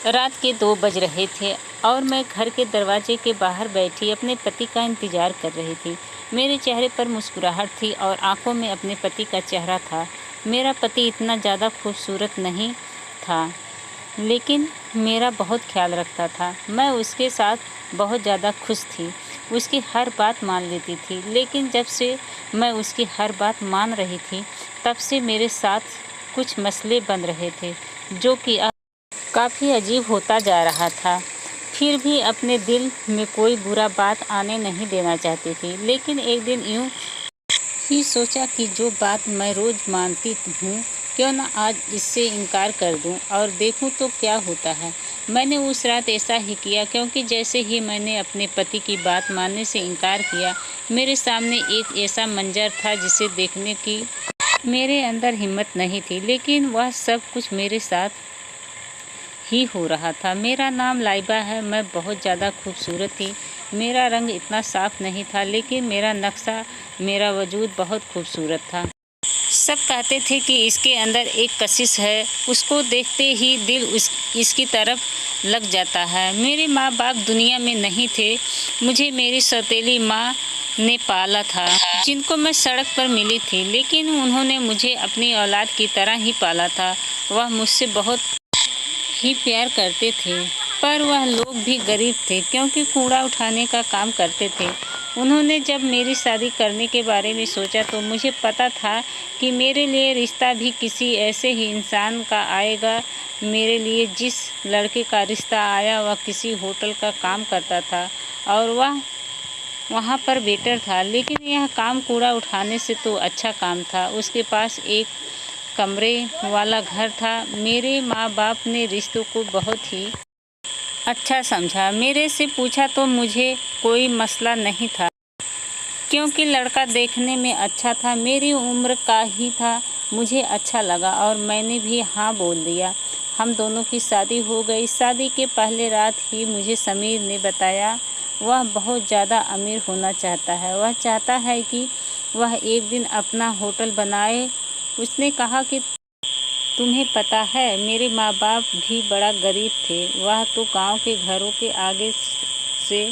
रात के 2 बज रहे थे और मैं घर के दरवाजे के बाहर बैठी अपने पति का इंतज़ार कर रही थी। मेरे चेहरे पर मुस्कुराहट थी और आंखों में अपने पति का चेहरा था। मेरा पति इतना ज़्यादा खूबसूरत नहीं था, लेकिन मेरा बहुत ख्याल रखता था। मैं उसके साथ बहुत ज़्यादा खुश थी। उसकी हर बात मान लेती थी, लेकिन जब से मैं उसकी हर बात मान रही थी, तब से मेरे साथ कुछ मसले बन रहे थे, जो कि काफ़ी अजीब होता जा रहा था। फिर भी अपने दिल में कोई बुरा बात आने नहीं देना चाहती थी, लेकिन एक दिन यूँ ही सोचा कि जो बात मैं रोज़ मानती हूँ, क्यों ना आज इससे इनकार कर दूँ और देखूँ तो क्या होता है। मैंने उस रात ऐसा ही किया, क्योंकि जैसे ही मैंने अपने पति की बात मानने से इनकार किया, मेरे सामने एक ऐसा मंजर था जिसे देखने की मेरे अंदर हिम्मत नहीं थी, लेकिन वह सब कुछ मेरे साथ ही हो रहा था। मेरा नाम लाइबा है। मैं बहुत ज़्यादा खूबसूरत थी। मेरा रंग इतना साफ नहीं था, लेकिन मेरा नक्शा, मेरा वजूद बहुत खूबसूरत था। सब कहते थे कि इसके अंदर एक कशिश है, उसको देखते ही दिल इसकी तरफ लग जाता है। मेरे माँ बाप दुनिया में नहीं थे। मुझे मेरी सौतेली माँ ने पाला था, जिनको मैं सड़क पर मिली थी, लेकिन उन्होंने मुझे अपनी औलाद की तरह ही पाला था। वह मुझसे बहुत ही प्यार करते थे, पर वह लोग भी गरीब थे, क्योंकि कूड़ा उठाने का काम करते थे। उन्होंने जब मेरी शादी करने के बारे में सोचा, तो मुझे पता था कि मेरे लिए रिश्ता भी किसी ऐसे ही इंसान का आएगा। मेरे लिए जिस लड़के का रिश्ता आया, वह किसी होटल का काम करता था और वह वहाँ पर वेटर था, लेकिन यह काम कूड़ा उठाने से तो अच्छा काम था। उसके पास एक कमरे वाला घर था। मेरे माँ बाप ने रिश्तों को बहुत ही अच्छा समझा। मेरे से पूछा तो मुझे कोई मसला नहीं था, क्योंकि लड़का देखने में अच्छा था, मेरी उम्र का ही था। मुझे अच्छा लगा और मैंने भी हाँ बोल दिया। हम दोनों की शादी हो गई। शादी के पहले रात ही मुझे समीर ने बताया, वह बहुत ज़्यादा अमीर होना चाहता है। वह चाहता है कि वह एक दिन अपना होटल बनाए। उसने कहा कि तुम्हें पता है, मेरे माँ बाप भी बड़ा गरीब थे। वह तो गांव के घरों के आगे से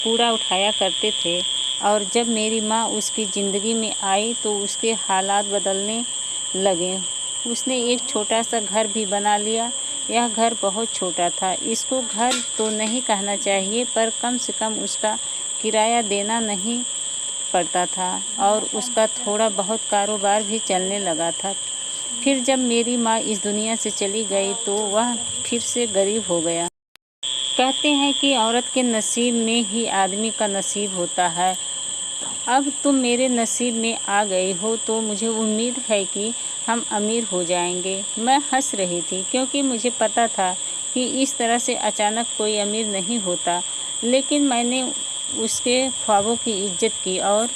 कूड़ा उठाया करते थे, और जब मेरी माँ उसकी ज़िंदगी में आई तो उसके हालात बदलने लगे। उसने एक छोटा सा घर भी बना लिया। यह घर बहुत छोटा था। इसको घर तो नहीं कहना चाहिए, पर कम से कम उसका किराया देना नहीं पड़ता था और उसका थोड़ा बहुत कारोबार भी चलने लगा था। फिर जब मेरी माँ इस दुनिया से चली गई, तो वह फिर से गरीब हो गया। कहते हैं कि औरत के नसीब में ही आदमी का नसीब होता है। अब तुम मेरे नसीब में आ गई हो, तो मुझे उम्मीद है कि हम अमीर हो जाएंगे। मैं हंस रही थी, क्योंकि मुझे पता था कि इस तरह से अचानक कोई अमीर नहीं होता, लेकिन मैंने उसके ख्वाबों की इज्जत की और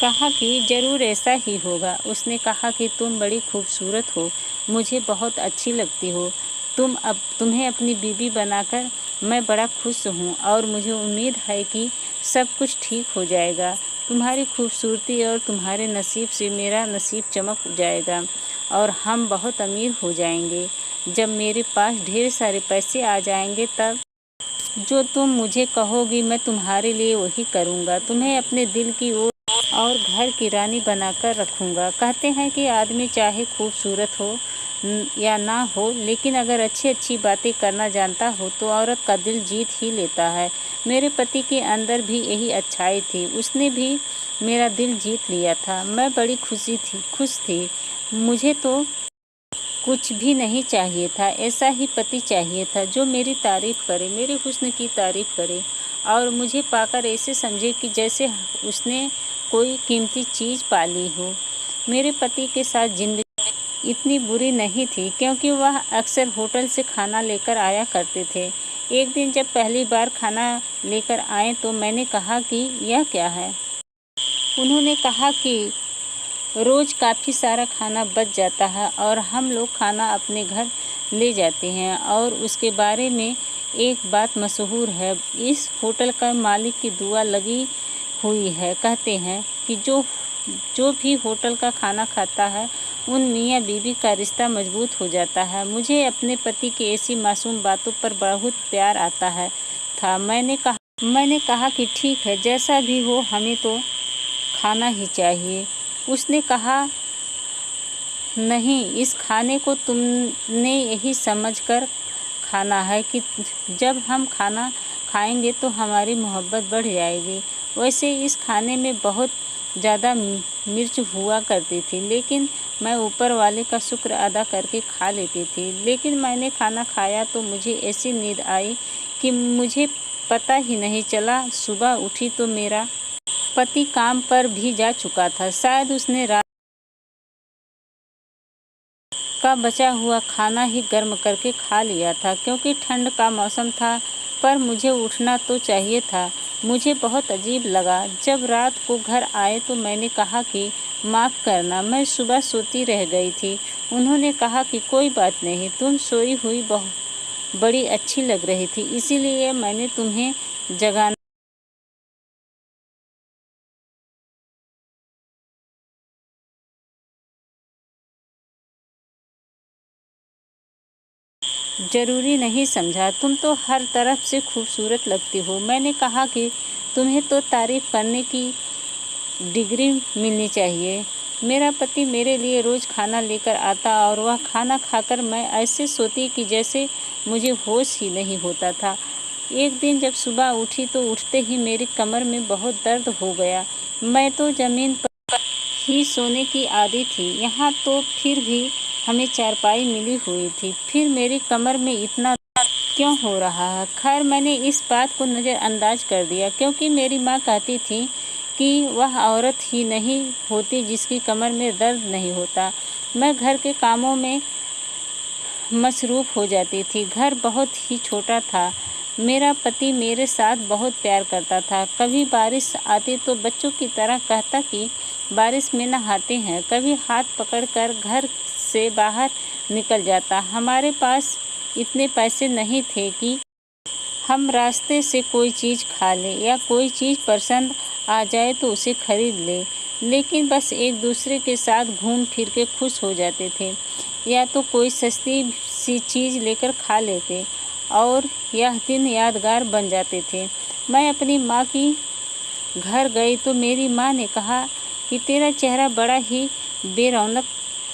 कहा कि ज़रूर ऐसा ही होगा। उसने कहा कि तुम बड़ी खूबसूरत हो, मुझे बहुत अच्छी लगती हो। तुम्हें अपनी बीवी बनाकर मैं बड़ा खुश हूँ और मुझे उम्मीद है कि सब कुछ ठीक हो जाएगा। तुम्हारी खूबसूरती और तुम्हारे नसीब से मेरा नसीब चमक जाएगा और हम बहुत अमीर हो जाएंगे। जब मेरे पास ढेर सारे पैसे आ जाएंगे, तब जो तुम मुझे कहोगी मैं तुम्हारे लिए वही करूँगा। तुम्हें अपने दिल की ओर और घर की रानी बनाकर रखूँगा। कहते हैं कि आदमी चाहे खूबसूरत हो या ना हो, लेकिन अगर अच्छी अच्छी बातें करना जानता हो तो औरत का दिल जीत ही लेता है। मेरे पति के अंदर भी यही अच्छाई थी। उसने भी मेरा दिल जीत लिया था। मैं बड़ी खुश थी। मुझे तो कुछ भी नहीं चाहिए था। ऐसा ही पति चाहिए था, जो मेरी तारीफ़ करे, मेरे हुस्न की तारीफ़ करे और मुझे पाकर ऐसे समझे कि जैसे उसने कोई कीमती चीज़ पाली हो। मेरे पति के साथ ज़िंदगी इतनी बुरी नहीं थी, क्योंकि वह अक्सर होटल से खाना लेकर आया करते थे। एक दिन जब पहली बार खाना लेकर आए, तो मैंने कहा कि यह क्या है? उन्होंने कहा कि रोज़ काफ़ी सारा खाना बच जाता है और हम लोग खाना अपने घर ले जाते हैं, और उसके बारे में एक बात मशहूर है। इस होटल का मालिक की दुआ लगी हुई है। कहते हैं कि जो जो भी होटल का खाना खाता है उन मियाँ बीवी का रिश्ता मजबूत हो जाता है। मुझे अपने पति की ऐसी मासूम बातों पर बहुत प्यार आता है था। मैंने कहा कि ठीक है, जैसा भी हो हमें तो खाना ही चाहिए। उसने कहा, नहीं, इस खाने को तुमने यही समझकर खाना है कि जब हम खाना खाएंगे तो हमारी मोहब्बत बढ़ जाएगी। वैसे इस खाने में बहुत ज़्यादा मिर्च हुआ करती थी, लेकिन मैं ऊपर वाले का शुक्र अदा करके खा लेती थी। लेकिन मैंने खाना खाया तो मुझे ऐसी नींद आई कि मुझे पता ही नहीं चला। सुबह उठी तो मेरा पति काम पर भी जा चुका था। शायद उसने रात का बचा हुआ खाना ही गर्म करके खा लिया था, क्योंकि ठंड का मौसम था। पर मुझे उठना तो चाहिए था। मुझे बहुत अजीब लगा। जब रात को घर आए तो मैंने कहा कि माफ़ करना, मैं सुबह सोती रह गई थी। उन्होंने कहा कि कोई बात नहीं, तुम सोई हुई बड़ी अच्छी लग रही थी, इसीलिए मैंने तुम्हें जगाना ज़रूरी नहीं समझा। तुम तो हर तरफ से खूबसूरत लगती हो। मैंने कहा कि तुम्हें तो तारीफ़ करने की डिग्री मिलनी चाहिए। मेरा पति मेरे लिए रोज़ खाना लेकर आता और वह खाना खाकर मैं ऐसे सोती कि जैसे मुझे होश ही नहीं होता था। एक दिन जब सुबह उठी तो उठते ही मेरी कमर में बहुत दर्द हो गया। मैं तो ज़मीन पर ही सोने की आदी थी, यहाँ तो फिर भी हमें चारपाई मिली हुई थी। फिर मेरी कमर में इतना क्यों हो रहा है? खैर, मैंने इस बात को नज़रअंदाज कर दिया, क्योंकि मेरी माँ कहती थी कि वह औरत ही नहीं होती जिसकी कमर में दर्द नहीं होता। मैं घर के कामों में मसरूफ़ हो जाती थी। घर बहुत ही छोटा था। मेरा पति मेरे साथ बहुत प्यार करता था। कभी बारिश आती तो बच्चों की तरह कहता कि बारिश में नहाते हैं। कभी हाथ पकड़कर घर से बाहर निकल जाता। हमारे पास इतने पैसे नहीं थे कि हम रास्ते से कोई चीज़ खा लें या कोई चीज़ पसंद आ जाए तो उसे खरीद लें, लेकिन बस एक दूसरे के साथ घूम फिर के खुश हो जाते थे, या तो कोई सस्ती सी चीज़ लेकर खा लेते और यह दिन यादगार बन जाते थे। मैं अपनी माँ की घर गई तो मेरी माँ ने कहा कि तेरा चेहरा बड़ा ही बेरौनक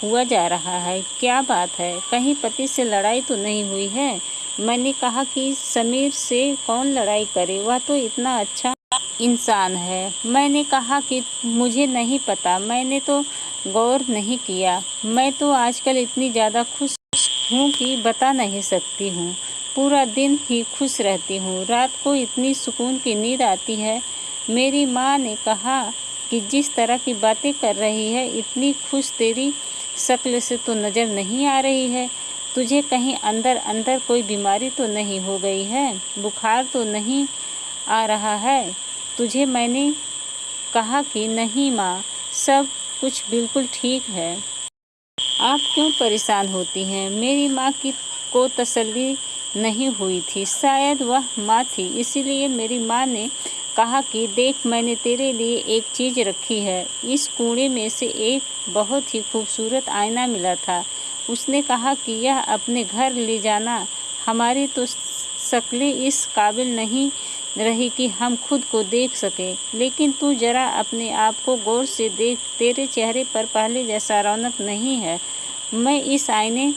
हुआ जा रहा है। क्या बात है? कहीं पति से लड़ाई तो नहीं हुई है? मैंने कहा कि समीर से कौन लड़ाई करे, वह तो इतना अच्छा इंसान है। मैंने कहा कि मुझे नहीं पता, मैंने तो गौर नहीं किया। मैं तो आजकल इतनी ज़्यादा खुश हूँ कि बता नहीं सकती हूँ। पूरा दिन ही खुश रहती हूँ। रात को इतनी सुकून की नींद आती है। मेरी माँ ने कहा कि जिस तरह की बातें कर रही है, इतनी खुश तेरी शक्ल से तो नज़र नहीं आ रही है। तुझे कहीं अंदर अंदर कोई बीमारी तो नहीं हो गई है? बुखार तो नहीं आ रहा है तुझे? मैंने कहा कि नहीं माँ, सब कुछ बिल्कुल ठीक है। आप क्यों परेशान होती हैं? मेरी माँ की को तसल्ली नहीं हुई थी। शायद वह माँ थी, इसीलिए मेरी माँ ने कहा कि देख, मैंने तेरे लिए एक चीज़ रखी है। इस कूड़े में से एक बहुत ही खूबसूरत आईना मिला था। उसने कहा कि यह अपने घर ले जाना। हमारी तो शक्लें इस काबिल नहीं रही कि हम खुद को देख सकें, लेकिन तू ज़रा अपने आप को गौर से देख, तेरे चेहरे पर पहले जैसा रौनक नहीं है। मैं इस आईने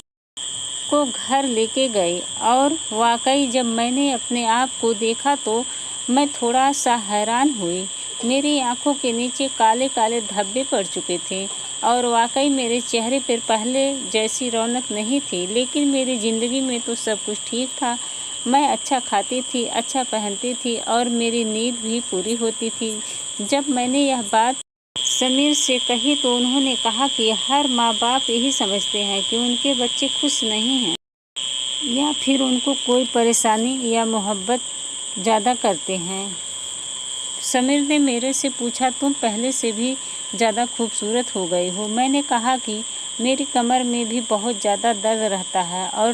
को घर लेके गई और वाकई जब मैंने अपने आप को देखा तो मैं थोड़ा सा हैरान हुई। मेरी आंखों के नीचे काले काले धब्बे पड़ चुके थे और वाकई मेरे चेहरे पर पहले जैसी रौनक नहीं थी। लेकिन मेरी ज़िंदगी में तो सब कुछ ठीक था। मैं अच्छा खाती थी, अच्छा पहनती थी और मेरी नींद भी पूरी होती थी। जब मैंने यह बात समीर से कही तो उन्होंने कहा कि हर माँ बाप यही समझते हैं कि उनके बच्चे खुश नहीं हैं, या फिर उनको कोई परेशानी या मोहब्बत ज़्यादा करते हैं। समीर ने मेरे से पूछा, तुम पहले से भी ज़्यादा खूबसूरत हो गई हो। मैंने कहा कि मेरी कमर में भी बहुत ज़्यादा दर्द रहता है और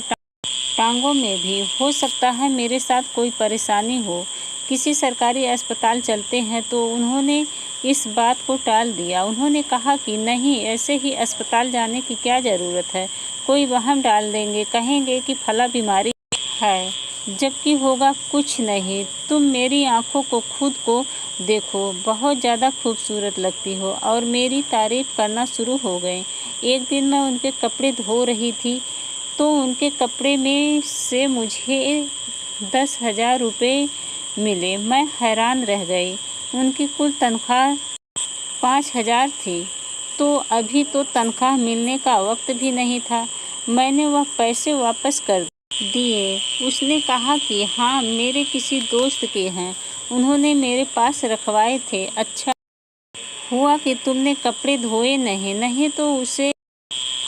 टांगों में भी। हो सकता है मेरे साथ कोई परेशानी हो। किसी सरकारी अस्पताल चलते हैं। तो उन्होंने इस बात को टाल दिया। उन्होंने कहा कि नहीं, ऐसे ही अस्पताल जाने की क्या ज़रूरत है, कोई वहम डाल देंगे, कहेंगे कि फला बीमारी है, जबकि होगा कुछ नहीं। तुम मेरी आँखों को खुद को देखो, बहुत ज़्यादा खूबसूरत लगती हो। और मेरी तारीफ़ करना शुरू हो गए। एक दिन मैं उनके कपड़े धो रही थी तो उनके कपड़े में से मुझे 10,000 रुपये मिले। मैं हैरान रह गई। उनकी कुल तनख्वाह 5,000 थी। तो अभी तो तनख्वाह मिलने का वक्त भी नहीं था। मैंने वह पैसे वापस कर दिए। उसने कहा कि हाँ, मेरे किसी दोस्त के हैं, उन्होंने मेरे पास रखवाए थे। अच्छा हुआ कि तुमने कपड़े धोए नहीं तो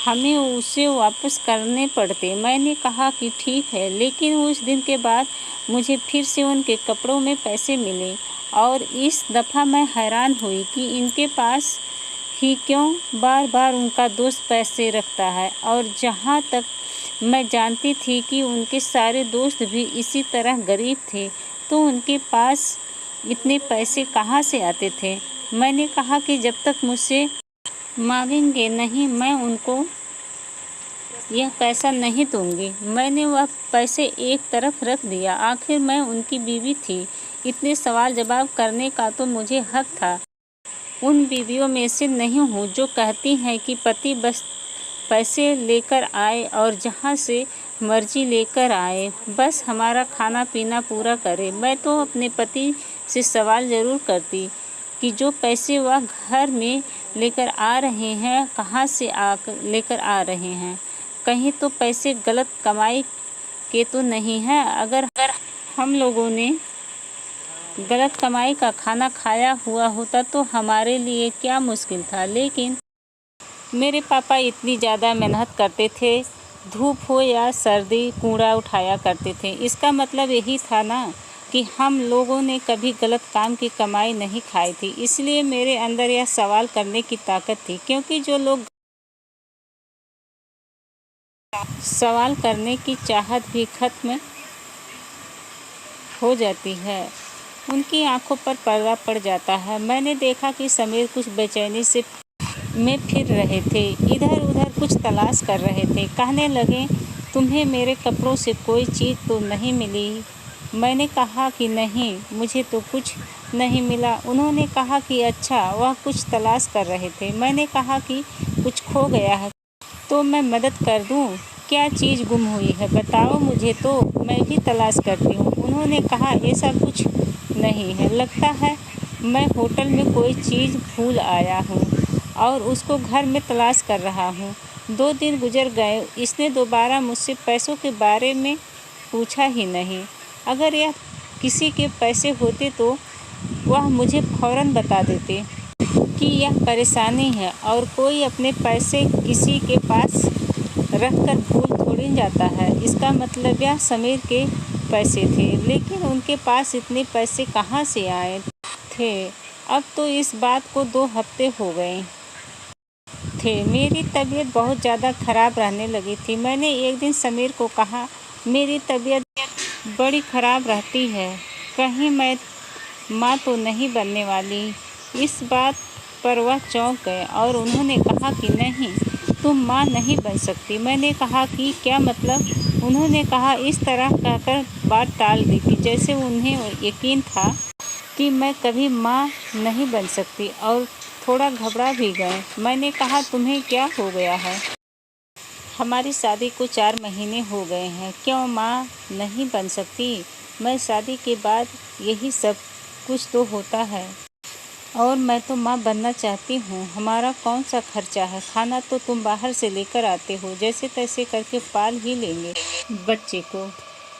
हमें उसे वापस करने पड़ते। मैंने कहा कि ठीक है, लेकिन उस दिन के बाद मुझे फिर से उनके कपड़ों में पैसे मिले और इस दफ़ा मैं हैरान हुई कि इनके पास ही क्यों बार बार उनका दोस्त पैसे रखता है। और जहाँ तक मैं जानती थी कि उनके सारे दोस्त भी इसी तरह गरीब थे, तो उनके पास इतने पैसे कहाँ से आते थे। मैंने कहा कि जब तक मुझसे मांगेंगे नहीं, मैं उनको यह पैसा नहीं दूंगी। मैंने वह पैसे एक तरफ रख दिया। आखिर मैं उनकी बीवी थी। इतने सवाल जवाब करने का तो मुझे हक था। उन बीवियों में से नहीं हूँ जो कहती हैं कि पति बस पैसे लेकर आए और जहाँ से मर्जी लेकर आए, बस हमारा खाना पीना पूरा करे। मैं तो अपने पति से सवाल ज़रूर करती कि जो पैसे वह घर में लेकर आ रहे हैं, कहाँ से लेकर आ रहे हैं। कहीं तो पैसे गलत कमाई के तो नहीं हैं। अगर हम लोगों ने गलत कमाई का खाना खाया हुआ होता तो हमारे लिए क्या मुश्किल था। लेकिन मेरे पापा इतनी ज़्यादा मेहनत करते थे, धूप हो या सर्दी कूड़ा उठाया करते थे। इसका मतलब यही था ना कि हम लोगों ने कभी गलत काम की कमाई नहीं खाई थी। इसलिए मेरे अंदर यह सवाल करने की ताकत थी, क्योंकि जो लोग सवाल करने की चाहत भी खत्म हो जाती है, उनकी आंखों पर पर्दा पड़ जाता है। मैंने देखा कि समीर कुछ बेचैनी से में फिर रहे थे, इधर उधर कुछ तलाश कर रहे थे। कहने लगे, तुम्हें मेरे कपड़ों से कोई चीज़ तो नहीं मिली? मैंने कहा कि नहीं, मुझे तो कुछ नहीं मिला। उन्होंने कहा कि अच्छा, वह कुछ तलाश कर रहे थे। मैंने कहा कि कुछ खो गया है तो मैं मदद कर दूं? क्या चीज़ गुम हुई है, बताओ मुझे तो मैं भी तलाश करती हूँ। उन्होंने कहा, ऐसा कुछ नहीं है, लगता है मैं होटल में कोई चीज़ भूल आया हूँ और उसको घर में तलाश कर रहा हूँ। 2 दिन गुजर गए, इसने दोबारा मुझसे पैसों के बारे में पूछा ही नहीं। अगर यह किसी के पैसे होते तो वह मुझे फ़ौरन बता देते कि यह परेशानी है। और कोई अपने पैसे किसी के पास रखकर भूल थोड़ी जाता है। इसका मतलब यह समीर के पैसे थे, लेकिन उनके पास इतने पैसे कहाँ से आए थे। अब तो इस बात को 2 हफ्ते हो गए थे। मेरी तबीयत बहुत ज़्यादा ख़राब रहने लगी थी। मैंने एक दिन समीर को कहा, मेरी तबीयत बड़ी ख़राब रहती है, कहीं मैं माँ तो नहीं बनने वाली। इस बात पर वह चौंक गए और उन्होंने कहा कि नहीं, तुम माँ नहीं बन सकती। मैंने कहा कि क्या मतलब? उन्होंने कहा इस तरह कहकर बात टाल दी कि जैसे उन्हें यकीन था कि मैं कभी माँ नहीं बन सकती, और थोड़ा घबरा भी गए। मैंने कहा, तुम्हें क्या हो गया है? हमारी शादी को 4 महीने हो गए हैं, क्यों माँ नहीं बन सकती? मैं शादी के बाद यही सब कुछ तो होता है, और मैं तो माँ बनना चाहती हूँ। हमारा कौन सा खर्चा है, खाना तो तुम बाहर से लेकर आते हो, जैसे तैसे करके पाल ही लेंगे बच्चे को।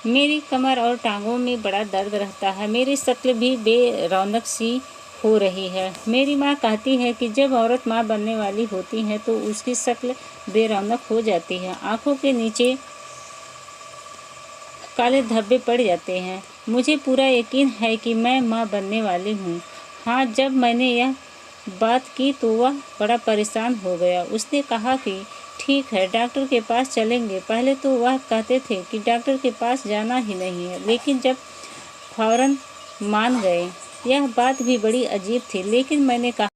मेरी कमर और टांगों में बड़ा दर्द रहता है, मेरी शक्ल भी बेरौनक सी हो रही है। मेरी माँ कहती है कि जब औरत माँ बनने वाली होती है तो उसकी शक्ल बेरौनक हो जाती है, आँखों के नीचे काले धब्बे पड़ जाते हैं। मुझे पूरा यकीन है कि मैं माँ बनने वाली हूँ। हाँ, जब मैंने यह बात की तो वह बड़ा परेशान हो गया। उसने कहा कि ठीक है, डॉक्टर के पास चलेंगे। पहले तो वह कहते थे कि डॉक्टर के पास जाना ही नहीं है, लेकिन जब फ़ौरन मान गए। यह बात भी बड़ी अजीब थी, लेकिन मैंने कहा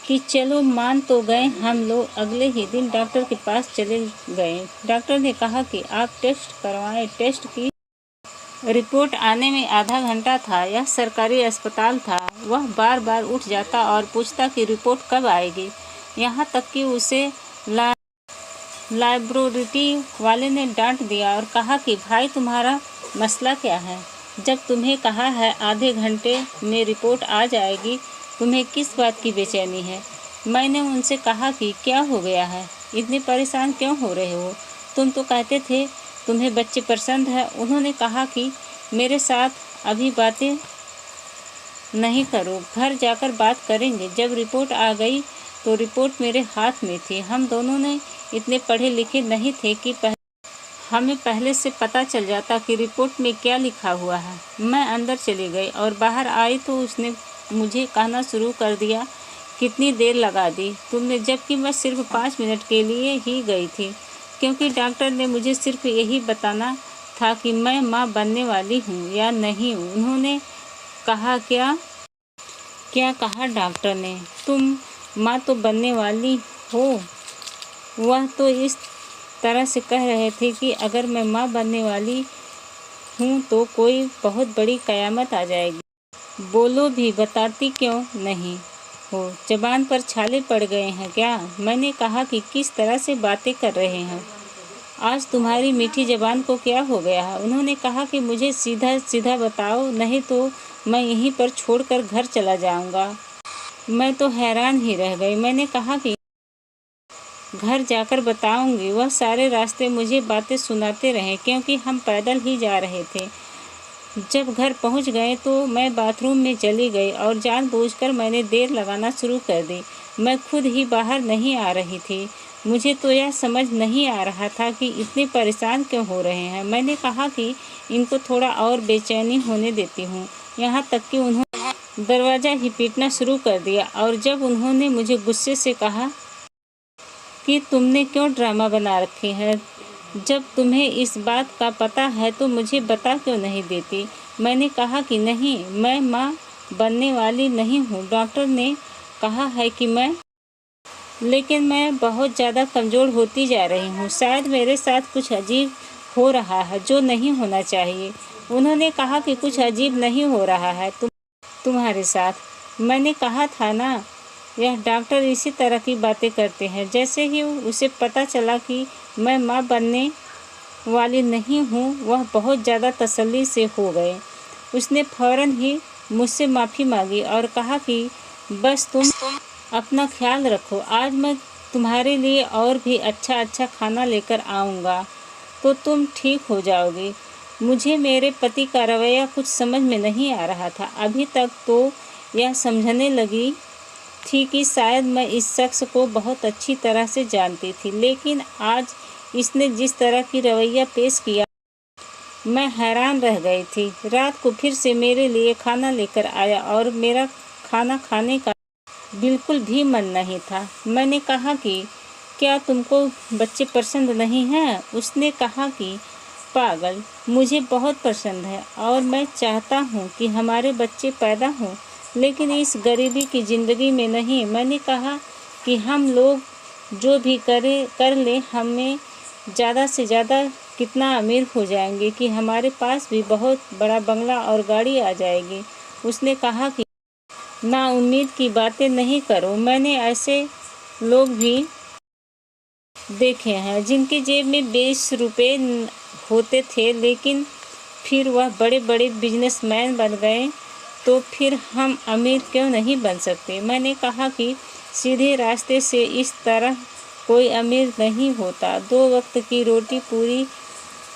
कि चलो मान तो गए। हम लोग अगले ही दिन डॉक्टर के पास चले गए। डॉक्टर ने कहा कि आप टेस्ट करवाएं। टेस्ट की रिपोर्ट आने में आधा घंटा था। यह सरकारी अस्पताल था। वह बार बार उठ जाता और पूछता कि रिपोर्ट कब आएगी। यहाँ तक कि उसे लाइब्रेरी वाले ने डांट दिया और कहा कि भाई तुम्हारा मसला क्या है? जब तुम्हें कहा है आधे घंटे में रिपोर्ट आ जाएगी, तुम्हें किस बात की बेचैनी है? मैंने उनसे कहा कि क्या हो गया है, इतने परेशान क्यों हो रहे हो? तुम तो कहते थे तुम्हें बच्चे पसंद है। उन्होंने कहा कि मेरे साथ अभी बातें नहीं करो, घर जाकर बात करेंगे। जब रिपोर्ट आ गई तो रिपोर्ट मेरे हाथ में थी। हम दोनों ने इतने पढ़े लिखे नहीं थे कि हमें पहले से पता चल जाता कि रिपोर्ट में क्या लिखा हुआ है। मैं अंदर चली गई और बाहर आई तो उसने मुझे कहना शुरू कर दिया, कितनी देर लगा दी तुमने? जबकि मैं सिर्फ 5 मिनट के लिए ही गई थी, क्योंकि डॉक्टर ने मुझे सिर्फ यही बताना था कि मैं माँ बनने वाली हूँ या नहीं हूँ। उन्होंने कहा क्या कहा डॉक्टर ने? तुम माँ तो बनने वाली हो। वह तो इस तरह से कह रहे थे कि अगर मैं माँ बनने वाली हूँ तो कोई बहुत बड़ी कयामत आ जाएगी। बोलो भी, बताती क्यों नहीं हो? ज़बान पर छाले पड़ गए हैं क्या? मैंने कहा कि किस तरह से बातें कर रहे हैं, आज तुम्हारी मीठी ज़बान को क्या हो गया है? उन्होंने कहा कि मुझे सीधा सीधा बताओ, नहीं तो मैं यहीं पर छोड़कर घर चला जाऊंगा। मैं तो हैरान ही रह गई। मैंने कहा कि घर जाकर बताऊंगी। वह सारे रास्ते मुझे बातें सुनाते रहे, क्योंकि हम पैदल ही जा रहे थे। जब घर पहुंच गए तो मैं बाथरूम में चली गई और जानबूझकर मैंने देर लगाना शुरू कर दी। मैं खुद ही बाहर नहीं आ रही थी। मुझे तो यह समझ नहीं आ रहा था कि इतने परेशान क्यों हो रहे हैं। मैंने कहा कि इनको थोड़ा और बेचैनी होने देती हूँ। यहाँ तक कि उन्होंने दरवाज़ा ही पीटना शुरू कर दिया और जब उन्होंने मुझे गुस्से से कहा कि तुमने क्यों ड्रामा बना रखे हैं, जब तुम्हें इस बात का पता है तो मुझे बता क्यों नहीं देती? मैंने कहा कि नहीं, मैं माँ बनने वाली नहीं हूँ। डॉक्टर ने कहा है कि लेकिन मैं बहुत ज़्यादा कमज़ोर होती जा रही हूँ। शायद मेरे साथ कुछ अजीब हो रहा है जो नहीं होना चाहिए। उन्होंने कहा कि कुछ अजीब नहीं हो रहा है तुम्हारे साथ। मैंने कहा था ना, यह डॉक्टर इसी तरह की बातें करते हैं। जैसे ही उसे पता चला कि मैं माँ बनने वाली नहीं हूँ, वह बहुत ज़्यादा तसल्ली से हो गए। उसने फ़ौरन ही मुझसे माफ़ी मांगी और कहा कि बस तुम अपना ख्याल रखो, आज मैं तुम्हारे लिए और भी अच्छा खाना लेकर आऊँगा तो तुम ठीक हो जाओगी। मुझे मेरे पति का रवैया कुछ समझ में नहीं आ रहा था। अभी तक तो यह समझने लगी थी कि शायद मैं इस शख्स को बहुत अच्छी तरह से जानती थी, लेकिन आज इसने जिस तरह की रवैया पेश किया, मैं हैरान रह गई थी। रात को फिर से मेरे लिए खाना लेकर आया और मेरा खाना खाने का बिल्कुल भी मन नहीं था। मैंने कहा कि क्या तुमको बच्चे पसंद नहीं हैं? उसने कहा कि पागल, मुझे बहुत पसंद है और मैं चाहता हूँ कि हमारे बच्चे पैदा हों, लेकिन इस गरीबी की ज़िंदगी में नहीं। मैंने कहा कि हम लोग जो भी कर लें, हमें ज़्यादा से ज़्यादा कितना अमीर हो जाएंगे कि हमारे पास भी बहुत बड़ा बंगला और गाड़ी आ जाएगी। उसने कहा कि नाउम्मीद की बातें नहीं करो। मैंने ऐसे लोग भी देखे हैं जिनके जेब में 20 रुपये होते थे, लेकिन फिर वह बड़े बड़े बिजनेसमैन बन गए, तो फिर हम अमीर क्यों नहीं बन सकते? मैंने कहा कि सीधे रास्ते से इस तरह कोई अमीर नहीं होता। 2 वक्त की रोटी पूरी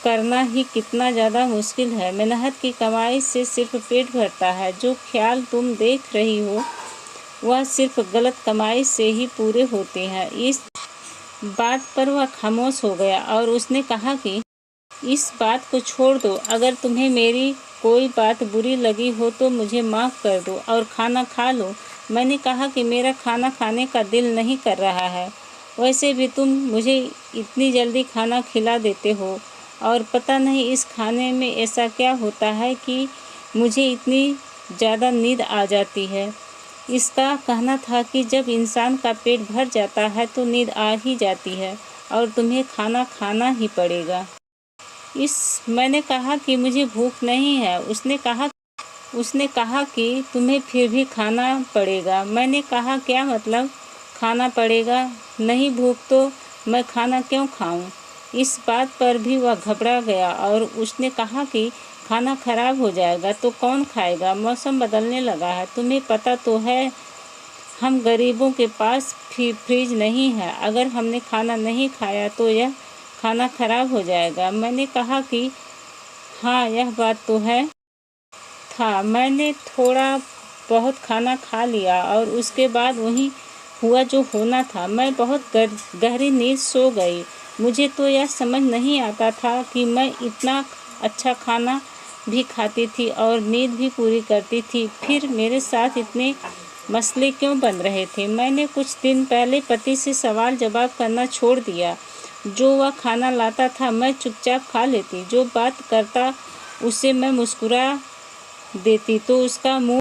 करना ही कितना ज़्यादा मुश्किल है। मेहनत की कमाई से सिर्फ पेट भरता है। जो ख्याल तुम देख रही हो वह सिर्फ गलत कमाई से ही पूरे होते हैं। इस बात पर वह खामोश हो गया और उसने कहा कि इस बात को छोड़ दो। अगर तुम्हें मेरी कोई बात बुरी लगी हो तो मुझे माफ़ कर दो और खाना खा लो। मैंने कहा कि मेरा खाना खाने का दिल नहीं कर रहा है। वैसे भी तुम मुझे इतनी जल्दी खाना खिला देते हो और पता नहीं इस खाने में ऐसा क्या होता है कि मुझे इतनी ज़्यादा नींद आ जाती है। इसका कहना था कि जब इंसान का पेट भर जाता है तो नींद आ ही जाती है और तुम्हें खाना खाना ही पड़ेगा। मैंने कहा कि मुझे भूख नहीं है। उसने कहा कि तुम्हें फिर भी खाना पड़ेगा। मैंने कहा क्या मतलब खाना पड़ेगा? नहीं भूख तो मैं खाना क्यों खाऊं? इस बात पर भी वह घबरा गया और उसने कहा कि खाना खराब हो जाएगा तो कौन खाएगा? मौसम बदलने लगा है, तुम्हें पता तो है। हम गरीबों के पास फ्रिज नहीं है। अगर हमने खाना नहीं खाया तो यह खाना खराब हो जाएगा। मैंने कहा कि हाँ, यह बात तो है। मैंने थोड़ा बहुत खाना खा लिया और उसके बाद वही हुआ जो होना था। मैं बहुत गहरी नींद सो गई। मुझे तो यह समझ नहीं आता था कि मैं इतना अच्छा खाना भी खाती थी और नींद भी पूरी करती थी, फिर मेरे साथ इतने मसले क्यों बन रहे थे। मैंने कुछ दिन पहले पति से सवाल जवाब करना छोड़ दिया। जो वह खाना लाता था मैं चुपचाप खा लेती। जो बात करता उससे मैं मुस्कुरा देती तो उसका मुंह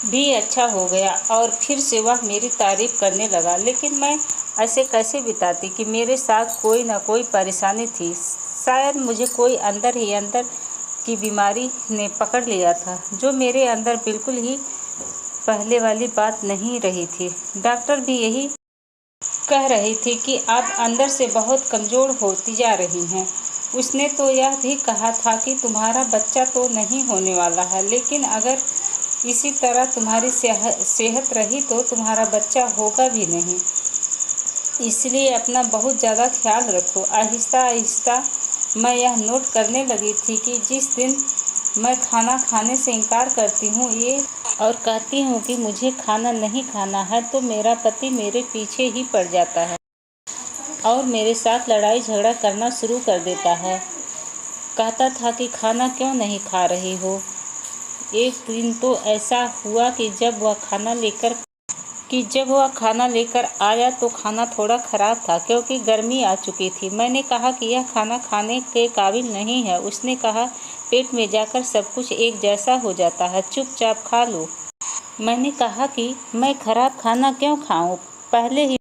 भी अच्छा हो गया और फिर से वह मेरी तारीफ करने लगा। लेकिन मैं ऐसे कैसे बिताती कि मेरे साथ कोई ना कोई परेशानी थी। शायद मुझे कोई अंदर ही अंदर की बीमारी ने पकड़ लिया था, जो मेरे अंदर बिल्कुल ही पहले वाली बात नहीं रही थी। डॉक्टर भी यही कह रही थी कि आप अंदर से बहुत कमज़ोर होती जा रही हैं। उसने तो यह भी कहा था कि तुम्हारा बच्चा तो नहीं होने वाला है, लेकिन अगर इसी तरह तुम्हारी सेहत रही तो तुम्हारा बच्चा होगा भी नहीं। इसलिए अपना बहुत ज़्यादा ख्याल रखो। आहिस्ता आहिस्ता मैं यह नोट करने लगी थी कि जिस दिन मैं खाना खाने से इनकार करती हूँ और कहती हूँ कि मुझे खाना नहीं खाना है, तो मेरा पति मेरे पीछे ही पड़ जाता है और मेरे साथ लड़ाई झगड़ा करना शुरू कर देता है। कहता था कि खाना क्यों नहीं खा रही हो। एक दिन तो ऐसा हुआ कि जब वह खाना लेकर आया तो खाना थोड़ा ख़राब था, क्योंकि गर्मी आ चुकी थी। मैंने कहा कि यह खाना खाने के काबिल नहीं है। उसने कहा पेट में जाकर सब कुछ एक जैसा हो जाता है, चुपचाप खा लो। मैंने कहा कि मैं ख़राब खाना क्यों खाऊं? पहले ही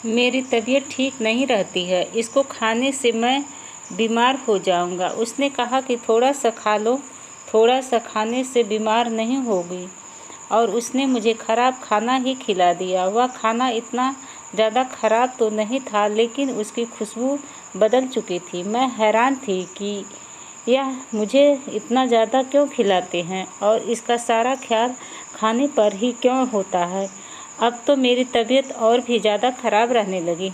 मेरी तबीयत ठीक नहीं रहती है, इसको खाने से मैं बीमार हो जाऊंगा। उसने कहा कि थोड़ा सा खा लो, थोड़ा सा खाने से बीमार नहीं होगी। और उसने मुझे ख़राब खाना ही खिला दिया। वह खाना इतना ज़्यादा ख़राब तो नहीं था, लेकिन उसकी खुशबू बदल चुकी थी। मैं हैरान थी कि यह मुझे इतना ज़्यादा क्यों खिलाते हैं और इसका सारा ख्याल खाने पर ही क्यों होता है। अब तो मेरी तबीयत और भी ज़्यादा ख़राब रहने लगी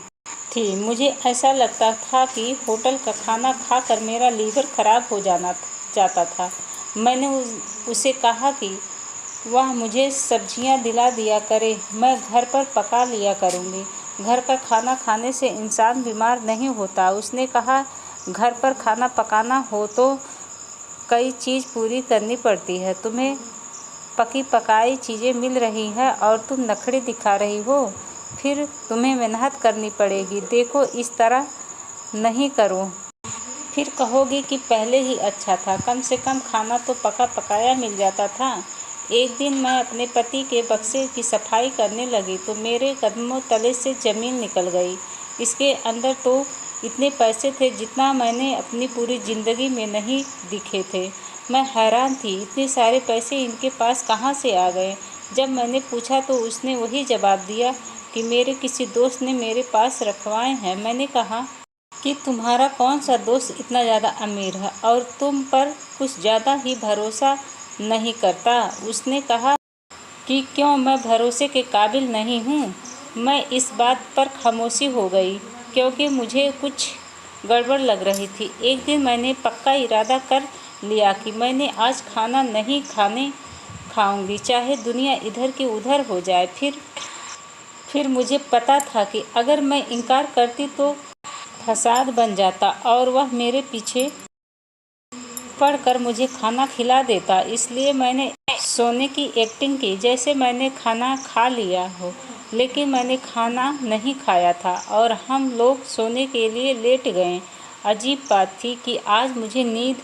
थी। मुझे ऐसा लगता था कि होटल का खाना खाकर मेरा लीवर ख़राब हो जाता था। मैंने उसे कहा कि वह मुझे सब्जियां दिला दिया करे, मैं घर पर पका लिया करूँगी। घर का खाना खाने से इंसान बीमार नहीं होता। उसने कहा घर पर खाना पकाना हो तो कई चीज़ पूरी करनी पड़ती है। तुम्हें पकी पकाई चीज़ें मिल रही हैं और तुम नखरे दिखा रही हो, फिर तुम्हें मेहनत करनी पड़ेगी। देखो इस तरह नहीं करो, फिर कहोगी कि पहले ही अच्छा था। कम से कम खाना तो पका पकाया मिल जाता था। एक दिन मैं अपने पति के बक्से की सफाई करने लगी तो मेरे कदमों तले से ज़मीन निकल गई। इसके अंदर तो इतने पैसे थे जितना मैंने अपनी पूरी ज़िंदगी में नहीं दिखे थे। मैं हैरान थी, इतने सारे पैसे इनके पास कहाँ से आ गए। जब मैंने पूछा तो उसने वही जवाब दिया कि मेरे किसी दोस्त ने मेरे पास रखवाए हैं। मैंने कहा कि तुम्हारा कौन सा दोस्त इतना ज़्यादा अमीर है और तुम पर कुछ ज़्यादा ही भरोसा नहीं करता। उसने कहा कि क्यों मैं भरोसे के काबिल नहीं हूँ। मैं इस बात पर खामोशी हो गई क्योंकि मुझे कुछ गड़बड़ लग रही थी। एक दिन मैंने पक्का इरादा कर लिया कि मैंने आज खाना नहीं खाऊंगी, चाहे दुनिया इधर की उधर हो जाए। फिर मुझे पता था कि अगर मैं इनकार करती तो फसाद बन जाता और वह मेरे पीछे पड़कर मुझे खाना खिला देता। इसलिए मैंने सोने की एक्टिंग की जैसे मैंने खाना खा लिया हो, लेकिन मैंने खाना नहीं खाया था और हम लोग सोने के लिए लेट गए। अजीब बात थी कि आज मुझे नींद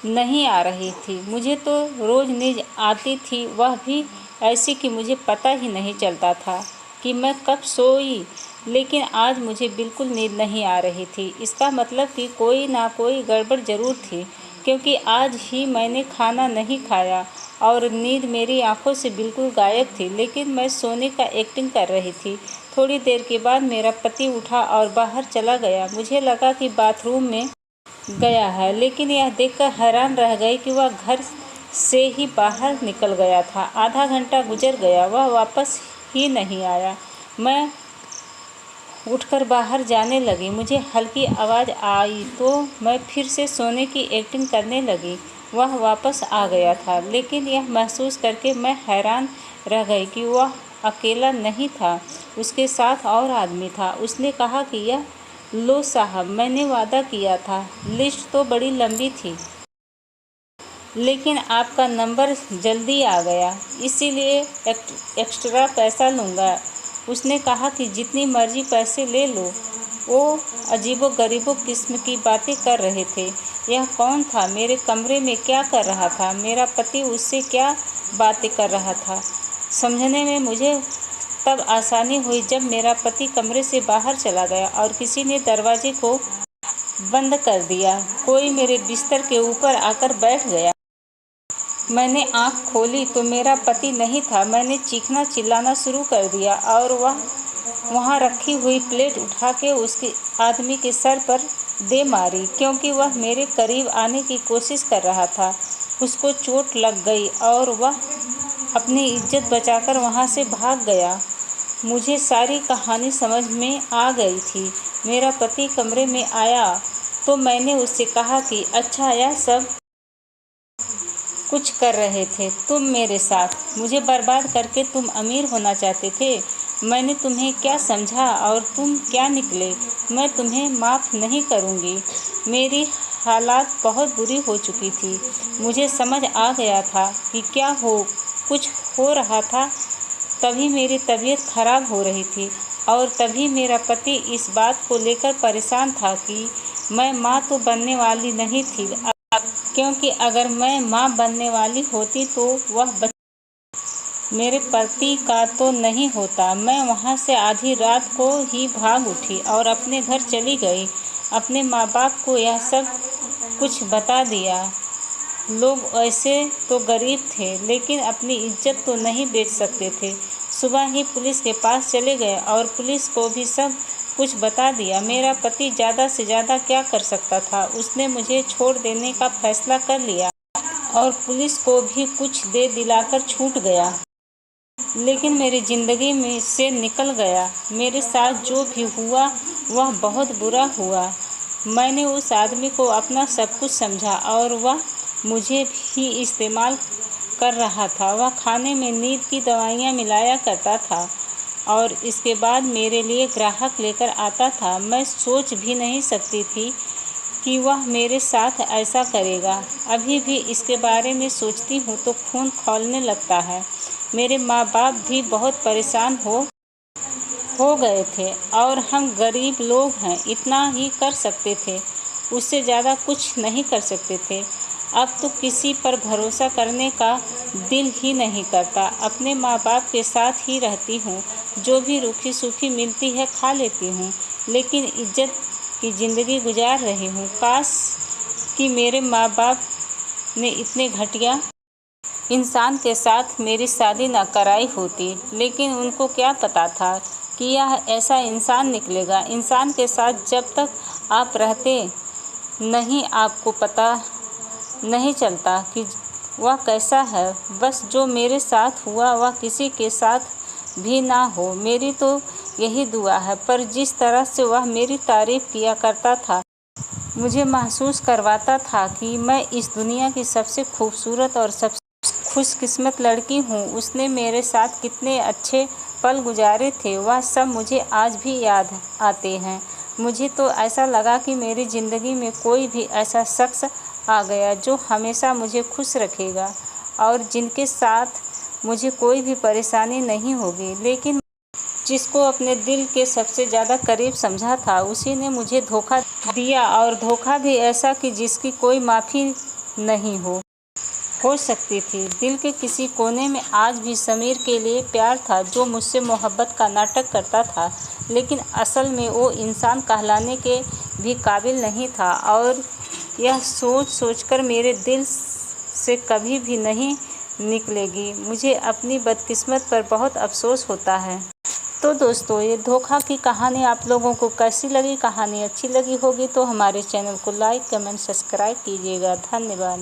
नहीं आ रही थी। मुझे तो रोज़ नींद आती थी, वह भी ऐसी कि मुझे पता ही नहीं चलता था कि मैं कब सोई। लेकिन आज मुझे बिल्कुल नींद नहीं आ रही थी। इसका मतलब कि कोई ना कोई गड़बड़ ज़रूर थी, क्योंकि आज ही मैंने खाना नहीं खाया और नींद मेरी आंखों से बिल्कुल गायब थी। लेकिन मैं सोने का एक्टिंग कर रही थी। थोड़ी देर के बाद मेरा पति उठा और बाहर चला गया। मुझे लगा कि बाथरूम में गया है, लेकिन यह देखकर हैरान रह गई कि वह घर से ही बाहर निकल गया था। आधा घंटा गुजर गया, वह वापस ही नहीं आया। मैं उठकर बाहर जाने लगी। मुझे हल्की आवाज़ आई तो मैं फिर से सोने की एक्टिंग करने लगी। वह वापस आ गया था, लेकिन यह महसूस करके मैं हैरान रह गई कि वह अकेला नहीं था, उसके साथ और आदमी था। उसने कहा कि यह लो साहब, मैंने वादा किया था। लिस्ट तो बड़ी लंबी थी, लेकिन आपका नंबर जल्दी आ गया, इसीलिए एक्स्ट्रा पैसा लूँगा। उसने कहा कि जितनी मर्जी पैसे ले लो। वो अजीबो-गरीबो किस्म की बातें कर रहे थे। यह कौन था? मेरे कमरे में क्या कर रहा था? मेरा पति उससे क्या बातें कर रहा था? समझने में मुझे तब आसानी हुई जब मेरा पति कमरे से बाहर चला गया और किसी ने दरवाजे को बंद कर दिया। कोई मेरे बिस्तर के ऊपर आकर बैठ गया। मैंने आँख खोली तो मेरा पति नहीं था। मैंने चीखना चिल्लाना शुरू कर दिया और वह वहाँ रखी हुई प्लेट उठा के उसके आदमी के सर पर दे मारी, क्योंकि वह मेरे करीब आने की कोशिश कर रहा था। उसको चोट लग गई और वह अपनी इज्जत बचाकर वहाँ से भाग गया। मुझे सारी कहानी समझ में आ गई थी। मेरा पति कमरे में आया तो मैंने उससे कहा कि अच्छा, यह सब कुछ कर रहे थे तुम मेरे साथ, मुझे बर्बाद करके तुम अमीर होना चाहते थे। मैंने तुम्हें क्या समझा और तुम क्या निकले। मैं तुम्हें माफ़ नहीं करूँगी। मेरी हालात बहुत बुरी हो चुकी थी। मुझे समझ आ गया था कि क्या कुछ हो रहा था। तभी मेरी तबीयत खराब हो रही थी और तभी मेरा पति इस बात को लेकर परेशान था कि मैं माँ तो बनने वाली नहीं थी, क्योंकि अगर मैं माँ बनने वाली होती तो वह मेरे पति का तो नहीं होता। मैं वहाँ से आधी रात को ही भाग उठी और अपने घर चली गई। अपने माँ बाप को यह सब कुछ बता दिया। लोग ऐसे तो गरीब थे, लेकिन अपनी इज्जत तो नहीं बेच सकते थे। सुबह ही पुलिस के पास चले गए और पुलिस को भी सब कुछ बता दिया। मेरा पति ज़्यादा से ज़्यादा क्या कर सकता था? उसने मुझे छोड़ देने का फैसला कर लिया और पुलिस को भी कुछ दे दिलाकर छूट गया। लेकिन मेरी ज़िंदगी में से निकल गया। मेरे साथ जो भी हुआ वह बहुत बुरा हुआ। मैंने उस आदमी को अपना सब कुछ समझा और वह मुझे भी इस्तेमाल कर रहा था। वह खाने में नींद की दवाइयाँ मिलाया करता था और इसके बाद मेरे लिए ग्राहक लेकर आता था। मैं सोच भी नहीं सकती थी कि वह मेरे साथ ऐसा करेगा। अभी भी इसके बारे में सोचती हूँ तो खून खौलने लगता है। मेरे माँ बाप भी बहुत परेशान हो गए थे और हम गरीब लोग हैं, इतना ही कर सकते थे, उससे ज़्यादा कुछ नहीं कर सकते थे। अब तो किसी पर भरोसा करने का दिल ही नहीं करता। अपने माँ बाप के साथ ही रहती हूँ, जो भी रूखी सूखी मिलती है खा लेती हूँ, लेकिन इज्जत की ज़िंदगी गुजार रही हूँ। काश कि मेरे माँ बाप ने इतने घटिया इंसान के साथ मेरी शादी न कराई होती, लेकिन उनको क्या पता था कि यह ऐसा इंसान निकलेगा। इंसान के साथ जब तक आप रहते नहीं, आपको पता नहीं चलता कि वह कैसा है। बस जो मेरे साथ हुआ वह किसी के साथ भी ना हो, मेरी तो यही दुआ है। पर जिस तरह से वह मेरी तारीफ़ किया करता था, मुझे महसूस करवाता था कि मैं इस दुनिया की सबसे खूबसूरत और सबसे खुशकिस्मत लड़की हूँ। उसने मेरे साथ कितने अच्छे पल गुजारे थे, वह सब मुझे आज भी याद आते हैं। मुझे तो ऐसा लगा कि मेरी ज़िंदगी में कोई भी ऐसा शख्स आ गया जो हमेशा मुझे खुश रखेगा और जिनके साथ मुझे कोई भी परेशानी नहीं होगी। लेकिन जिसको अपने दिल के सबसे ज़्यादा करीब समझा था, उसी ने मुझे धोखा दिया, और धोखा भी ऐसा कि जिसकी कोई माफ़ी नहीं हो सकती थी। दिल के किसी कोने में आज भी समीर के लिए प्यार था, जो मुझसे मोहब्बत का नाटक करता था, लेकिन असल में वो इंसान कहलाने के भी काबिल नहीं था। और यह सोचकर मेरे दिल से कभी भी नहीं निकलेगी। मुझे अपनी बदकिस्मत पर बहुत अफसोस होता है। तो दोस्तों, ये धोखा की कहानी आप लोगों को कैसी लगी? कहानी अच्छी लगी होगी तो हमारे चैनल को लाइक, कमेंट, सब्सक्राइब कीजिएगा। धन्यवाद।